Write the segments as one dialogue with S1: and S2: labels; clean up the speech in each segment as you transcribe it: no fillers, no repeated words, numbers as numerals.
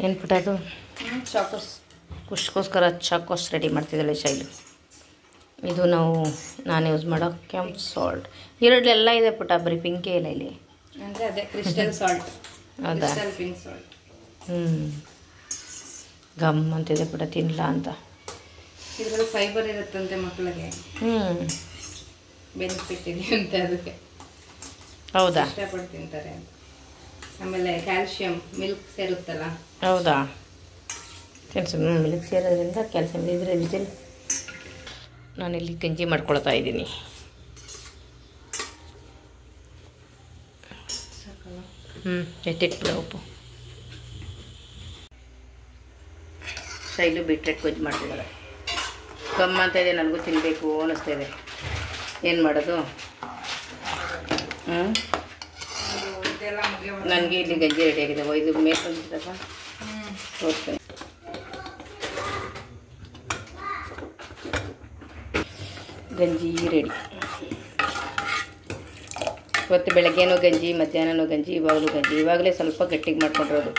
S1: ಏನು ಪುಟ್ಟದು
S2: ಚಾಕೋಸ್
S1: ಖುಷ್ಗೋಸ್ಕರ ಚಾಕೋಸ್ ರೆಡಿ ಮಾಡ್ತಿದ್ದಾಳೆ ಶೈಲು. ಇದು ನಾನು ಯೂಸ್ ಮಾಡೋ ಕೆಂಪ್ ಸಾಲ್ಟ್. ಎರಡೆಲ್ಲ ಇದೆ ಪುಟ್ಟ, ಬರೀ ಪಿಂಕೇ ಇಲ್ಲ ಇಲ್ಲಿ.
S2: ಅಂದರೆ ಅದೇ ಕ್ರಿಸ್ಟಲ್ ಸಾಲ್ಟ್.
S1: ಹೌದಾ?
S2: Crystal pink salt.
S1: ಗಮ್ ಅಂತಿದೆ ಪುಟ್ಟ, ತಿನ್ನಲ್ಲ ಅಂತ.
S2: ಇದರಲ್ಲಿ ಫೈಬರ್ ಇರುತ್ತಂತೆ ಮಕ್ಕಳಿಗೆ, ಬೆನಿಫಿಟ್ ಇದೆ ಅಂತೆ, ಅದಕ್ಕೆ
S1: ಹೌದಾ?
S2: ಇಷ್ಟಪಟ್ಟು ತಿಂತಾರೆ. ಆಮೇಲೆ ಕ್ಯಾಲ್ಶಿಯಂ ಮಿಲ್ಕ್ ಸೇರುತ್ತಲ್ಲ.
S1: ಹೌದಾ? ಮಿಲ್ಕ್ ಸೇರೋದ್ರಿಂದ ಕ್ಯಾಲ್ಸಿಯಂ ಇದ್ರೆ ವಿಜಿಲ್. ನಾನಿಲ್ಲಿ ಗಂಜಿ ಮಾಡ್ಕೊಳ್ತಾ ಇದ್ದೀನಿ. ಎತ್ತಿಟ್ಬಿಡ ಉಪ್ಪು. ಶೈಲು ಬೀಟ್ರೆಟ್ ಗೊಜ್ಜು ಮಾಡ್ತಿದ್ದಾರೆ. ಕಮ್ಮ ಅಂತ ಇದೆ, ನನಗೂ ತಿನ್ನಬೇಕು ಅನ್ನಿಸ್ತಾ ಇದೆ. ಏನು ಮಾಡೋದು? ನನಗೆ ಇಲ್ಲಿ ಗಂಜಿ ರೆಡಿ ಆಗಿದೆ. ಇದು ಮೇಲೆ ಬಂದಿದ್ದಪ್ಪ, ತೋರಿಸ್ತೇನೆ. ಗಂಜಿ ರೆಡಿ. ಇವತ್ತು ಬೆಳಗ್ಗೆನೂ ಗಂಜಿ, ಮಧ್ಯಾಹ್ನನೂ ಗಂಜಿ, ಇವಾಗಲೂ ಗಂಜಿ. ಇವಾಗಲೇ ಸ್ವಲ್ಪ ಗಟ್ಟಿಗೆ ಮಾಡ್ಕೊಂಡಿರೋದು.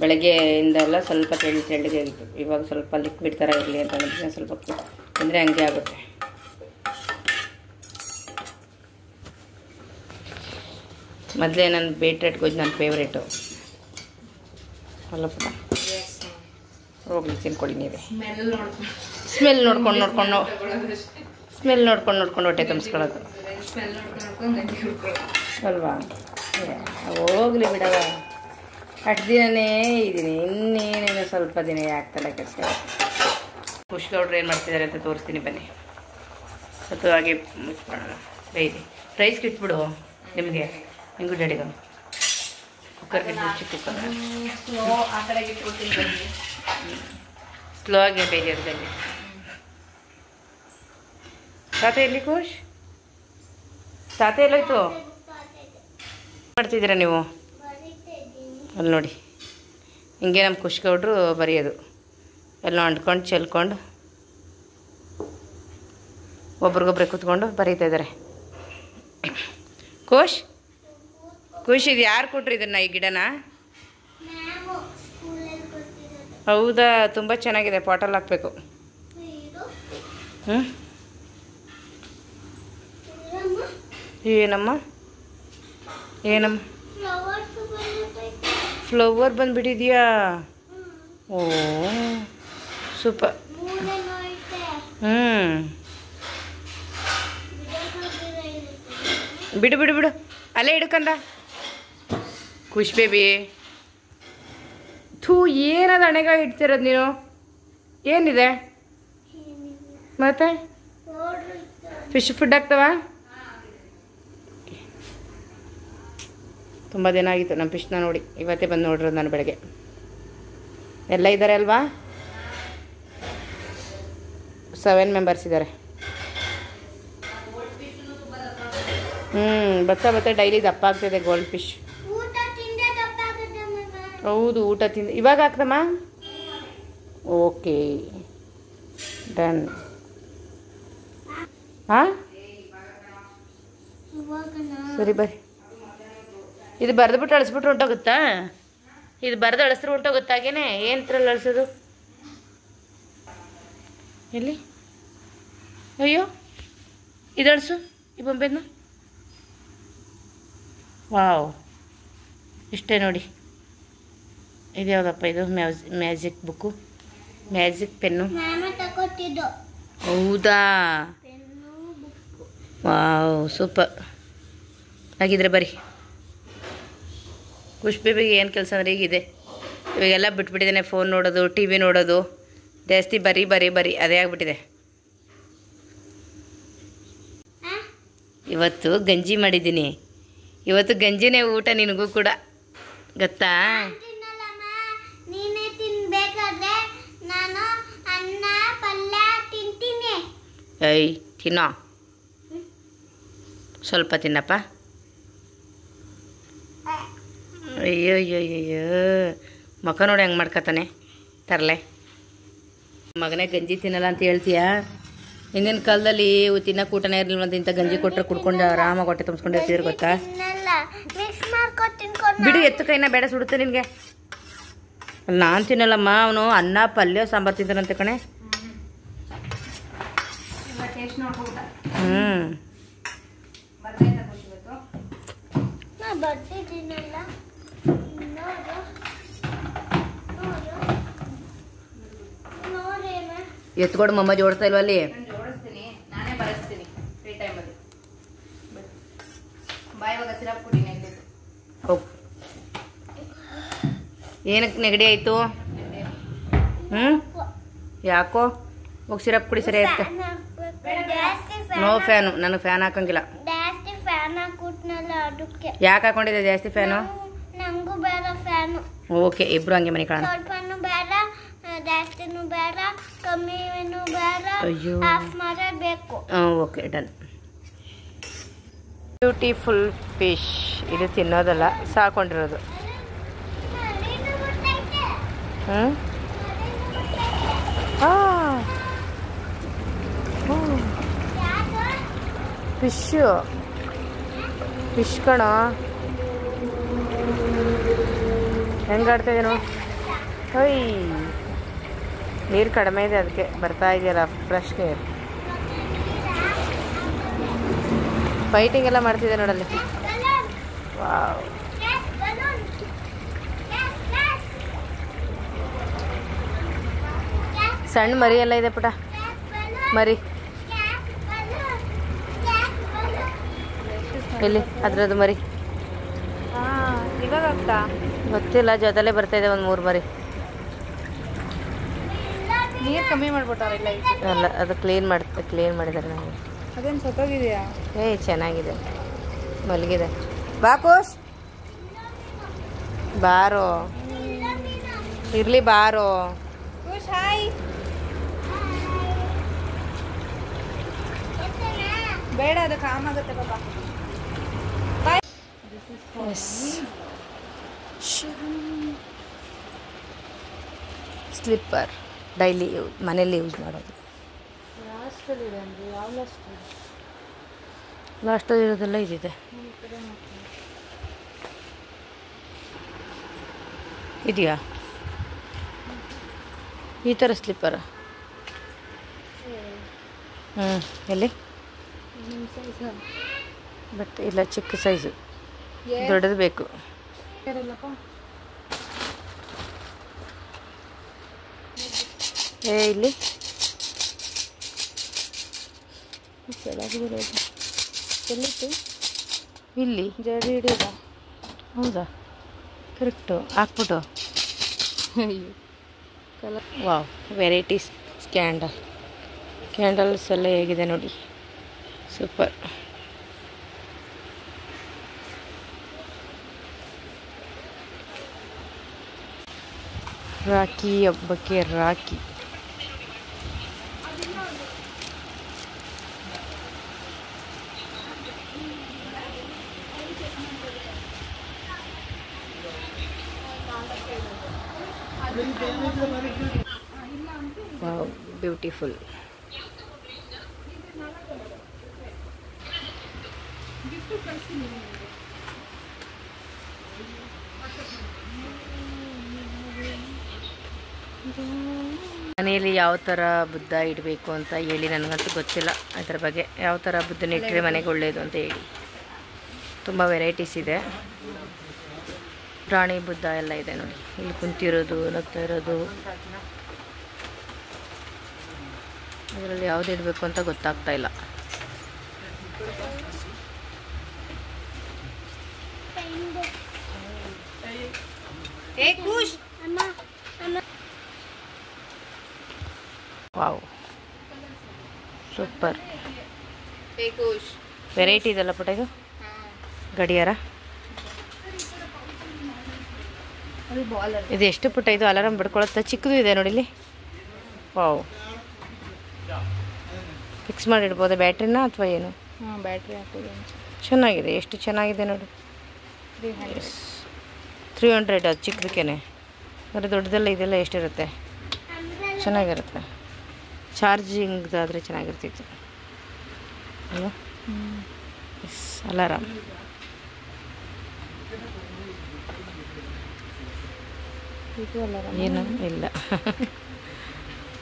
S1: ಬೆಳಗ್ಗೆಯಿಂದೆಲ್ಲ ಸ್ವಲ್ಪ ತೆಳ್ಳಗೆ ಆಗಿತ್ತು. ಇವಾಗ ಸ್ವಲ್ಪ ಲಿಕ್ವಿಡ್ ಥರ ಇರಲಿ ಅಂತ ಅಂದರೆ ಸ್ವಲ್ಪ ಅಂದರೆ ಹಂಗೆ ಆಗುತ್ತೆ. ಮೊದಲೇ ನನ್ನ ಬೀಟ್ರೆಟ್ ಗೊಜ್ಜು ನನ್ನ ಫೇವ್ರೇಟು ಅಲ್ಲ ಪುಟ್ಟ. ಹೋಗ್ಲಿ ತಿನ್ಕೊಳ್ಳಿ ನೀವೇ. ಸ್ಮೆಲ್ ನೋಡ್ಕೊಂಡು ಹೊಟ್ಟೆ ತುಂಬಿಸ್ಕೊಳ್ಳೋದು ಅಲ್ವಾ? ಹೋಗ್ಲಿ ಬಿಡವ, ಅಷ್ಟು ದಿನನೇ ಇದ್ದೀನಿ, ಇನ್ನೇನೇನೋ ಸ್ವಲ್ಪ ದಿನ ಆಗ್ತಲ್ಲ ಕೆಲಸ. ಖುಷ್ಗೌಡ್ರು ಏನು ಮಾಡ್ತಿದ್ದಾರೆ ಅಂತ ತೋರಿಸ್ತೀನಿ ಬನ್ನಿ. ಮತ್ತು ಹಾಗೆ ಮುಚ್ಕೊಳ್ಳೋಣ. ರೈಸ್ಗೆ ಇಟ್ಬಿಡು ನಿಮಗೆ, ಹಿಂಗೂ ಡ್ಯಾಡಿಗ ಕುಕ್ಕರ್ಗೆ ಮುಚ್ಚಿ ಕುಕ್ಕರ್
S2: ಆ ಕಡೆಗೆ ಇಟ್ಬಿಡ್ತೀನಿ.
S1: ಸ್ಲೋ ಆಗಿ ಬೇಜಾರದಲ್ಲಿ. ತಾತ ಎಲ್ಲಿ ಖುಷ್? ತಾತ ಎಲ್ಲೋಯ್ತು? ಮಾಡ್ತಿದ್ದೀರಾ ನೀವು? ಅಲ್ಲಿ ನೋಡಿ, ಹಿಂಗೆ ನಮ್ಮ ಖುಷ್ಗೌಡ್ರು ಬರೆಯೋದು. ಎಲ್ಲ ಅಂಟ್ಕೊಂಡು ಚೆಲ್ಕೊಂಡು ಒಬ್ರಿಗೊಬ್ರೆ ಕೂತ್ಕೊಂಡು ಬರೀತಾ ಇದ್ದಾರೆ. ಖುಷ್ ಇದು ಯಾರು ಕೊಟ್ರಿ ಇದನ್ನು, ಈ ಗಿಡನ? ಹೌದಾ? ತುಂಬ ಚೆನ್ನಾಗಿದೆ. ಪಾಟಲ್ಲಿ ಹಾಕಬೇಕು. ಏನಮ್ಮ ಫ್ಲವರ್ ಬಂದುಬಿಟ್ಟಿದೆಯಾ? ಓ ಸೂಪರ್. ಬಿಡು ಅಲ್ಲೇ ಹಿಡ್ಕಂದ ಖುಷ್ ಬೇಬಿ. ಥೂ, ಏನದು ಹಣೆಗಾಗಿ ಇಡ್ತಿರೋದು ನೀನು? ಏನಿದೆ ಮತ್ತೆ? ಫಿಶ್ ಫುಡ್ ಆಗ್ತವ? ತುಂಬ ದಿನ ಆಗಿತ್ತು ನಮ್ಮ ಫಿಶ್ನ ನೋಡಿ. ಇವತ್ತೇ ಬಂದು ನೋಡಿರೋದು ನಾನು ಬೆಳಗ್ಗೆ. ಎಲ್ಲ ಇದ್ದಾರೆ ಅಲ್ವಾ? 7 ಮೆಂಬರ್ಸ್ ಇದ್ದಾರೆ. ಬತ್ತ ಡೈಲಿ ದಪ್ಪ ಆಗ್ತಿದೆ ಗೋಲ್ಡ್ ಫಿಶ್. ಹೌದು, ಊಟ ತಿಂದು ಇವಾಗ ಹಾಕ್ದಮ್ಮ. Okay done. ಹಾಂ ಸರಿ ಬರ್ರಿ. ಇದು ಬರೆದ್ಬಿಟ್ಟು ಅಳಿಸ್ಬಿಟ್ರು ಹೊಂಟೋಗುತ್ತಾ? ಇದು ಬರೆದು ಅಳಿಸ್ರು ಹೊಂಟೋಗುತ್ತಾಗೇನೆ? ಏನು ಥರಲ್ಲಿ ಅಳಿಸೋದು? ಎಲ್ಲಿ? ಅಯ್ಯೋ, ಇದು ಅಳಿಸು ಈ ಬೊಂಬೆನ. ವಾವ್, ಇಷ್ಟೇ ನೋಡಿ. ಇದು ಯಾವುದಪ್ಪ ಇದು? Magic book, magic pen. ಹೌದಾ? Wow super. ಹಾಗಿದ್ರೆ ಬರೀ. ಖುಷ್ ಬೇಬಿಗೆ ಏನು ಕೆಲಸ ಅಂದರೆ ಈಗಿದೆ, ಇವಾಗೆಲ್ಲ ಬಿಟ್ಬಿಟ್ಟಿದ್ದೇನೆ. ಫೋನ್ ನೋಡೋದು, ಟಿ ವಿ ನೋಡೋದು ಜಾಸ್ತಿ. ಬರೀ ಅದೇ ಆಗಿಬಿಟ್ಟಿದೆ. ಇವತ್ತು ಗಂಜಿ ಮಾಡಿದ್ದೀನಿ. ಇವತ್ತು ಗಂಜಿನೇ ಊಟ ನಿನಗೂ ಕೂಡ, ಗೊತ್ತಾ? ಐ ತಿನ್ನೋ, ಸ್ವಲ್ಪ ತಿನ್ನಪ್ಪ. ಅಯ್ಯೋ ಮಕ್ಕ ನೋಡಿ ಹೆಂಗೆ ಮಾಡ್ಕೊತಾನೆ. ತರಲೆ ಮಗನೇ ಗಂಜಿ ತಿನ್ನಲ್ಲ ಅಂತ ಹೇಳ್ತೀಯಾ? ಹಿಂದಿನ ಕಾಲದಲ್ಲಿ ತಿನ್ನಕ್ಕೆ ಊಟನೇ ಇರಲಿಲ್ಲ ಅಂತ ಇಂಥ ಗಂಜಿ ಕೊಟ್ಟರೆ ಕುಡ್ಕೊಂಡು ಆರಾಮಾಗಿ ಹೊಟ್ಟೆ ತುಂಬಿಸ್ಕೊಂಡಿರ್ತೀರಿ, ಗೊತ್ತಾ? ಬಿಡು, ಎತ್ತು ಕೈನ ಬೇಡ, ಸುಡುತ್ತೆ ನಿನಗೆ. ನಾನು ತಿನ್ನಲ್ಲಮ್ಮ, ಅವನು ಅನ್ನ ಪಲ್ಯ ಸಾಂಬಾರು ತಿಂತಾನಂತೆ ಕಣೆ.
S2: ಟೇಸ್ಟ್ ನೋಡ್ಬೋದ
S1: ಎತ್ಕೊಡು ಮಮ್ಮ, ಜೋಡಿಸ್ತಾ ಇಲ್ವ ಅಲ್ಲಿ?
S2: ಜೋಡಿಸ್ತೀನಿ, ನಾನೇ ಬರೆಸ್ತೀನಿ ಫ್ರೀ ಟೈಮಲ್ಲಿ. ಬಾಯಿವಾಗ ಸಿರಪ್ ಕುಡಿನಿ.
S1: ಹೋಗು. ಏನಕ್ಕೆ ನೆಗಡಿ ಆಯಿತು? ಯಾಕೋ? ಹೋಗಿ ಸಿರಪ್ ಕುಡಿ, ಸರಿ ಆಯ್ತು. ನೋ ಫ್ಯಾನು, ನನಗೆ ಫ್ಯಾನ್ ಹಾಕಂಗಿಲ್ಲ. ಯಾಕೆ ಹಾಕೊಂಡಿದ್ದೆ ಜಾಸ್ತಿ ಫ್ಯಾನು? ಓಕೆ, ಇಬ್ರು ಹಂಗೆ ಮನೆ ಕಾಣ. ಅಯ್ಯೋ, ಓಕೆ ಡನ್. Beautiful fish. ಇದು ತಿನ್ನೋದಲ್ಲ, ಸಾಕೊಂಡಿರೋದು. ಫಿಶ್ ಕಣ, ಹೆಂಗಾಡ್ತಾ ಇದೆ ನೋಡಿ. ಹೊಯ್, ನೀರು ಕಡಿಮೆ ಇದೆ, ಅದಕ್ಕೆ ಬರ್ತಾ ಇದೆಯಲ್ಲ ಫ್ರೆಶ್ ನೀರು. ಫೈಟಿಂಗ್ ಎಲ್ಲ ಮಾಡ್ತಿದೆ ನೋಡಲ್ಲಿ. ವಾವ್, ಸಣ್ಣ ಮರಿ ಎಲ್ಲ ಇದೆ ಪುಟ, ಮರಿ ಎಲ್ಲಿ? ಅದ್ರದ್ದು ಮರಿ
S2: ಇವಾಗ ಆಗ್ತಾ
S1: ಗೊತ್ತಿಲ್ಲ, ಜೊತೆಲೇ ಬರ್ತಾ ಇದೆ ಒಂದು 3 ಮರಿ.
S2: ನೀರು ಕಮ್ಮಿ ಮಾಡ್ಬಿಟ್ಟಾರಿಲ್ಲ
S1: ಅಲ್ಲ, ಅದು ಕ್ಲೀನ್ ಮಾಡಿದ್ದಾರೆ ನಾವು.
S2: ಅದೇನು ಸತ್ತೋಗಿದೆಯಾ?
S1: ಚೆನ್ನಾಗಿದೆ, ಮಲಗಿದೆ. ಬಾ ಕೋಶ್, ಬಾರೋ, ಇರ್ಲಿ ಬಾರೋ.
S2: ಹಾಯ್, ಬೇಡ, ಅದು ಕಾಮ್ ಆಗುತ್ತೆ ಬಾಬಾ.
S1: ಸ್ಲಿಪ್ಪರ್ ಡೈಲಿ ಮನೇಲಿ ಯೂಸ್ ಮಾಡೋದು. ಲಾಸ್ಟಲ್ಲಿ ಇರೋದೆಲ್ಲ ಇದಿದೆ. ಇದೆಯಾ ಈ ಥರ ಸ್ಲಿಪ್ಪರ್? ಎಲ್ಲಿ? ಬಟ್ ಇಲ್ಲ, ಚಿಕ್ಕ ಸೈಜು, ದೊಡ್ಡದು ಬೇಕು. ಇಲ್ಲಿ ಎಲ್ಲಿತ್ತು? ಇಲ್ಲಿ
S2: ಜಡಿ ಹಿಡಿದ.
S1: ಹೌದಾ? ಕರೆಕ್ಟು, ಹಾಕ್ಬಿಟ್ಟು. ವಾವ್, ವೆರೈಟೀಸ್ ಕ್ಯಾಂಡಲ್ಸ್ ಎಲ್ಲ ಹೇಗಿದೆ ನೋಡಿ, ಸೂಪರ್. ರಾಖಿ ಹಬ್ಬಕ್ಕೆ ರಾಖಿ. Wow, beautiful. ಮನೆಯಲ್ಲಿ ಯಾವ ಥರ ಬುದ್ಧ ಇಡಬೇಕು ಅಂತ ಹೇಳಿ, ನನಗಂತೂ ಗೊತ್ತಿಲ್ಲ ಅದರ ಬಗ್ಗೆ. ಯಾವ ಥರ ಬುದ್ಧನ ಇಟ್ಟರೆ ಮನೆಗೆ ಒಳ್ಳೆಯದು ಅಂತ ಹೇಳಿ. ತುಂಬ ವೆರೈಟೀಸ್ ಇದೆ. ಪ್ರಾಣಿ ಬುದ್ಧ ಎಲ್ಲ ಇದೆ ನೋಡಿ. ಇಲ್ಲಿ ಕುಂತಿರೋದು, ನಗ್ತಾ ಇರೋದು, ಅದರಲ್ಲಿ ಯಾವ್ದು ಇಡಬೇಕು ಅಂತ ಗೊತ್ತಾಗ್ತಾ ಇಲ್ಲ. Wow, super. ವೆರೈಟಿ ಇದೆಲ್ಲ ಪುಟ. ಇದು ಗಡಿಯಾರ, ಇದು ಎಷ್ಟು ಪುಟ? ಇದು ಅಲಾರಾಮ್ ಬಿಡ್ಕೊಳತ್ತ, ಚಿಕ್ಕದು ಇದೆ ನೋಡಿ ಇಲ್ಲಿ. ವಾವ್, ಫಿಕ್ಸ್ ಮಾಡಿ ಇಡ್ಬೋದಾ ಬ್ಯಾಟ್ರಿನ ಅಥವಾ ಏನು?
S2: ಬ್ಯಾಟ್ರಿ ಹಾಕೋದು.
S1: ಚೆನ್ನಾಗಿದೆ, ಎಷ್ಟು ಚೆನ್ನಾಗಿದೆ ನೋಡಿ. 300 ಅದು ಚಿಕ್ಕದಕ್ಕೇನೆ. ಆದರೆ ದೊಡ್ಡದೆಲ್ಲ ಇದೆಲ್ಲ ಎಷ್ಟಿರುತ್ತೆ? ಚೆನ್ನಾಗಿರುತ್ತೆ. ಚಾರ್ಜಿಂಗ್ದಾದರೆ ಚೆನ್ನಾಗಿರ್ತಿತ್ತು ಅಲ್ವಾ? Yes, alarm. ಏನು ಇಲ್ಲ.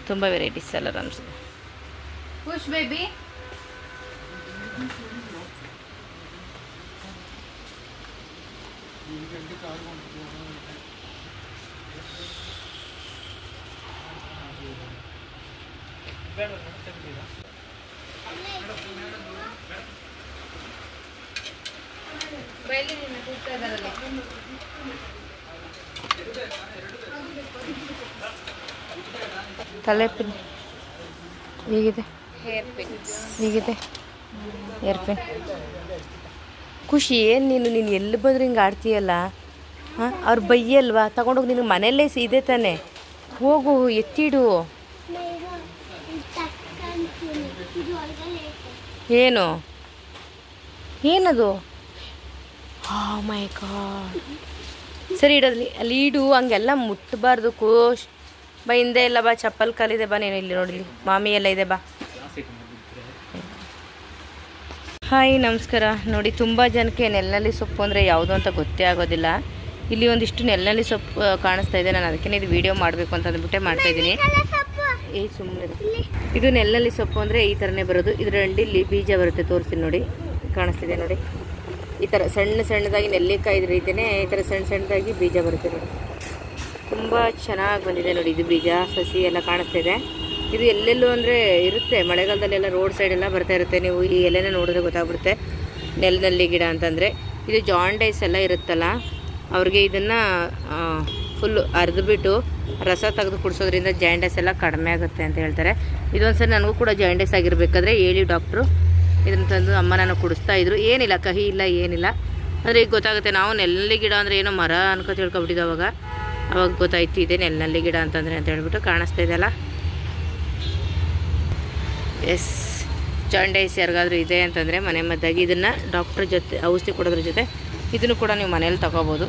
S1: ತುಂಬ ವೆರೈಟೀಸ್ ಅಲಾರಾಮ್ಸ್.
S2: ಖುಷ್ ಬೇಬಿ
S1: ತಲೆ ಪಿನ್ ಹೇಗಿದೆ?
S2: ಹೇರ್ ಪಿನ್
S1: ಹೇಗಿದೆ ಹೇರ್ ಪಿನ್? ಖುಷಿ ಏನು ನೀನು ಎಲ್ಲಿ ಬಂದ್ರೆ ಹಿಂಗೆ ಆಡ್ತೀಯಲ್ಲ? ಹಾಂ, ಅವ್ರು ಬೈಯಲ್ವಾ? ತಗೊಂಡೋಗಿ ನಿನಗೆ ಮನೆಯಲ್ಲೇ ಇದೆ ತಾನೆ, ಹೋಗು ಎತ್ತಿಡು. ಏನು ಏನದು? ಮೈ ಗಾಡ್, ಸರಿ ಇಡೋದು ಅಲ್ಲಿ ಇಡು, ಹಂಗೆಲ್ಲ ಮುಟ್ಟಬಾರ್ದು. ಖುಷ್ ಬಾ, ಹಿಂದೆ ಇಲ್ಲ ಬಾ, ಚಪ್ಪಲ್ ಕಾಲಿದೆ ಬಾ, ನೀನು ಇಲ್ಲಿ ನೋಡಿಲಿ ಮಾಮಿ ಎಲ್ಲ ಇದೆ ಬಾ. ಹಾಯ್ ನಮಸ್ಕಾರ. ನೋಡಿ, ತುಂಬ ಜನಕ್ಕೆ ನೆಲನಲ್ಲಿ ಸೊಪ್ಪು ಅಂದರೆ ಯಾವುದು ಅಂತ ಗೊತ್ತೇ ಆಗೋದಿಲ್ಲ. ಇಲ್ಲಿ ಒಂದಿಷ್ಟು ನೆಲನಲ್ಲಿ ಸೊಪ್ಪು ಕಾಣಿಸ್ತಾ ಇದೆ. ನಾನು ಅದಕ್ಕೆ ಇದು ವಿಡಿಯೋ ಮಾಡಬೇಕು ಅಂತ ಅಂದ್ಬಿಟ್ಟೆ ಮಾಡ್ತಾಯಿದ್ದೀನಿ. ಸುಮ್ಮನೆ ಇದು ನೆಲನಲ್ಲಿ ಸೊಪ್ಪು ಅಂದರೆ ಈ ಥರನೇ ಬರೋದು. ಇದರಲ್ಲಿ ಬೀಜ ಬರುತ್ತೆ, ತೋರಿಸ್ತೀನಿ ನೋಡಿ, ಕಾಣಿಸ್ತಿದೆ ನೋಡಿ. ಈ ಥರ ಸಣ್ಣದಾಗಿ ನೆಲ್ಲಿಕಾಯಿ ರೀತಿಯೇ ಈ ಥರ ಸಣ್ಣದಾಗಿ ಬೀಜ ಬರುತ್ತೆ ನೋಡಿ. ತುಂಬ ಚೆನ್ನಾಗಿ ಬಂದಿದೆ ನೋಡಿ. ಇದು ಬೀಜ ಸಸಿ ಎಲ್ಲ ಕಾಣಿಸ್ತಿದೆ. ಇದು ಎಲ್ಲೆಲ್ಲೂ ಅಂದರೆ ಇರುತ್ತೆ, ಮಳೆಗಾಲದಲ್ಲೆಲ್ಲ ರೋಡ್ ಸೈಡೆಲ್ಲ ಬರ್ತಾ ಇರುತ್ತೆ. ನೀವು ಈ ಎಲೆನ ನೋಡಿದ್ರೆ ಗೊತ್ತಾಗ್ಬಿಡುತ್ತೆ ನೆಲದಲ್ಲಿ ಗಿಡ ಅಂತಂದರೆ. ಇದು ಜಾಂಡೈಸ್ ಎಲ್ಲ ಇರುತ್ತಲ್ಲ, ಅವ್ರಿಗೆ ಇದನ್ನು ಫುಲ್ಲು ಅರ್ದುಬಿಟ್ಟು ರಸ ತೆಗೆದು ಕುಡಿಸೋದ್ರಿಂದ ಜಾಂಡೈಸ್ ಎಲ್ಲ ಕಡಿಮೆ ಆಗುತ್ತೆ ಅಂತ ಹೇಳ್ತಾರೆ. ಇದೊಂದ್ಸರಿ ನನಗೂ ಕೂಡ ಜಾಂಡೈಸ್ ಆಗಿರಬೇಕಾದ್ರೆ ಹೇಳಿ ಡಾಕ್ಟ್ರು ಇದನ್ನು ತಂದು ಅಮ್ಮ ನಾನು ಕುಡಿಸ್ತಾಯಿದ್ರು. ಏನಿಲ್ಲ, ಕಹಿ ಇಲ್ಲ, ಏನಿಲ್ಲ. ಅಂದರೆ ಈಗ ಗೊತ್ತಾಗುತ್ತೆ. ನಾವು ನೆಲನಲ್ಲಿ ಗಿಡ ಅಂದರೆ ಏನೋ ಮರ ಅನ್ಕೊ ತಿಳ್ಕೊಬಿಟ್ಟಿದ್ದು. ಅವಾಗ ಗೊತ್ತಾಯ್ತು ಇದೆ ನೆಲನಲ್ಲಿ ಗಿಡ ಅಂತಂದರೆ ಅಂತ ಹೇಳ್ಬಿಟ್ಟು. ಕಾಣಿಸ್ತಾ ಇದೆಯಲ್ಲ, ಎಸ್, ಜಾಂಡೈಸ್ ಯಾರಿಗಾದ್ರೂ ಇದೆ ಅಂತಂದರೆ ಮನೆ ಮದ್ದಾಗಿ ಇದನ್ನು ಡಾಕ್ಟ್ರ್ ಜೊತೆ ಔಷಧಿ ಕೊಡೋದ್ರ ಜೊತೆ ಇದನ್ನು ಕೂಡ ನೀವು ಮನೇಲಿ ತಗೋಬೋದು.